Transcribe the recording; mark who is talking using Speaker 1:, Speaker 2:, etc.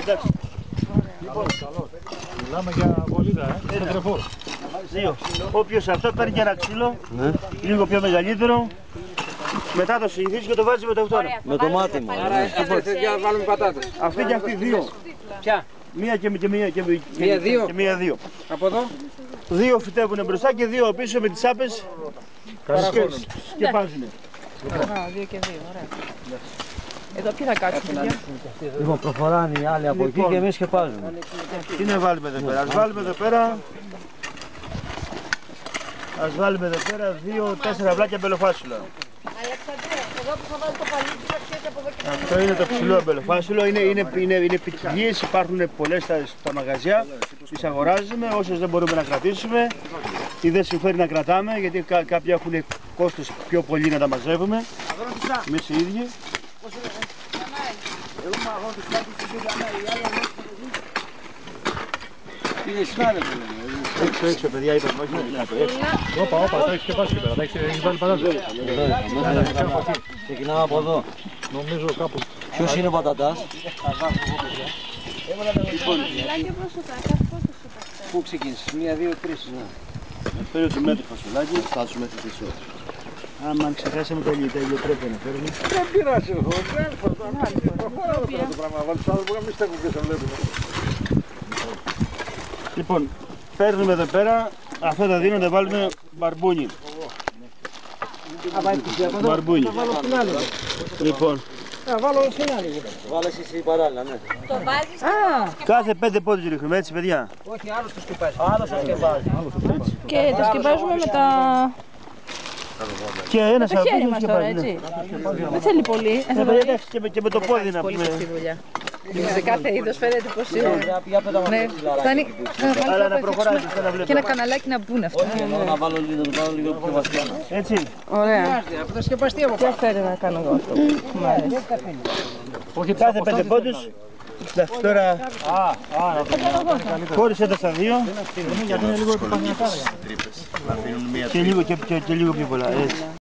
Speaker 1: Εντάξει.
Speaker 2: Μιλάμε για βολίδα, τρεφό.
Speaker 1: Δύο. Όποιος αυτό παίρνει και ένα ξύλο, λίγο πιο μεγαλύτερο, μετά το συνηθίζει και το βάζει με το αυτό.
Speaker 3: Με το μάτι μου.
Speaker 4: Να βάλουμε πατάτες.
Speaker 1: Αυτή και αυτή δύο.
Speaker 4: Ποια?
Speaker 1: Μία και μία και μία δύο.
Speaker 4: Από εδώ.
Speaker 1: Δύο φυτεύουν μπροστά και δύο πίσω με τις άπες σκεπάζουν.
Speaker 5: Δύο και δύο, ωραία. Εδώ ποιοι θα κάτσουν, παιδιά?
Speaker 3: Λοιπόν, προχωράνε οι άλλοι από εκεί και εμείς σκεπάζουμε.
Speaker 1: Τι να βάλουμε εδώ πέρα? Ας βάλουμε εδώ πέρα. Ας βάλουμε εδώ πέρα 2-4 βλάκια μπελοφάσουλα. Αυτό είναι το ψηλό μπελοφάσουλο, είναι ποικιλίες, υπάρχουν πολλές στα μαγαζιά, τις αγοράζουμε, όσες δεν μπορούμε να κρατήσουμε ή δεν συμφέρει να κρατάμε, γιατί κάποιοι έχουν κόστος πιο πολύ να τα μαζεύουμε, εμείς οι ίδιοι. Έξω, παιδιά, είπαμε, όχι έξω.
Speaker 2: Όπα, τα έχεις σκεπάσει και πέρα, τα έχεις βάλει πατάτες.
Speaker 3: Ξεκινάμε από εδώ.
Speaker 2: Νομίζω κάπου.
Speaker 3: Ποιος είναι ο πατατάς?
Speaker 4: Πού ξεκίνησες? 1, 2, 3.
Speaker 1: Αυτό είναι το μέτρο φασολάκι, θα φτάσουμε μέχρι τις ώρες. Άμα ξεχάσαμε τα ηλιοτρέπια να φέρουμε.
Speaker 4: Δεν πειράζει, εγώ δεν προχωράμε το πράγμα. Βάλεις άνθρωπο να μην στέκουν και σε βλέπουμε.
Speaker 1: Λοιπόν, παίρνουμε εδώ πέρα, αυτά τα δίνω, τα βάλουμε μπαρμπούνι. Μπαρμπούνι. Λοιπόν.
Speaker 4: Βάλω στην άλλη.
Speaker 3: Βάλες εσύ παράλληλα, ναι.
Speaker 5: Το βάζεις
Speaker 1: Κάθε 5 πόντους ρίχνουμε, έτσι παιδιά.
Speaker 4: Όχι, άλλος το σκεπάζει.
Speaker 3: Άλλος το σκεπάζει.
Speaker 5: και τα σκεπάζουμε με τα...
Speaker 1: Και ένας
Speaker 5: το
Speaker 1: από
Speaker 5: χέρι
Speaker 1: αυτούς
Speaker 5: μας
Speaker 1: και
Speaker 5: τώρα,
Speaker 1: πάλι, ναι.
Speaker 5: έτσι. Δεν θέλει πολύ.
Speaker 1: Εντάξει, και με το πόδι να
Speaker 5: Πολύ
Speaker 1: πούμε.
Speaker 5: αυτή η δουλειά. Σε κάθε είδος φαίνεται πως είναι.
Speaker 3: Για πέτα μας
Speaker 5: Ναι,
Speaker 3: το ξυλαράκι.
Speaker 5: φτάνει
Speaker 1: Αλλά να προχωράει, δεν να
Speaker 5: και
Speaker 1: βλέπω.
Speaker 5: ένα καναλάκι να μπουν αυτά.
Speaker 3: Να βάλω λίγο πιο βασικά.
Speaker 1: Έτσι.
Speaker 5: Ωραία.
Speaker 4: Από τα σκεπαστεί από
Speaker 5: Τι φέρει να κάνω εγώ αυτό. Μ' αρέσει.
Speaker 1: Όχι, κάθε 5 πόντους. Εντάξει, τώρα χώρισε τα στα δύο.
Speaker 2: Γιατί είναι λίγο επιφανειακά.
Speaker 1: Και λίγο πιο πολλά, έτσι.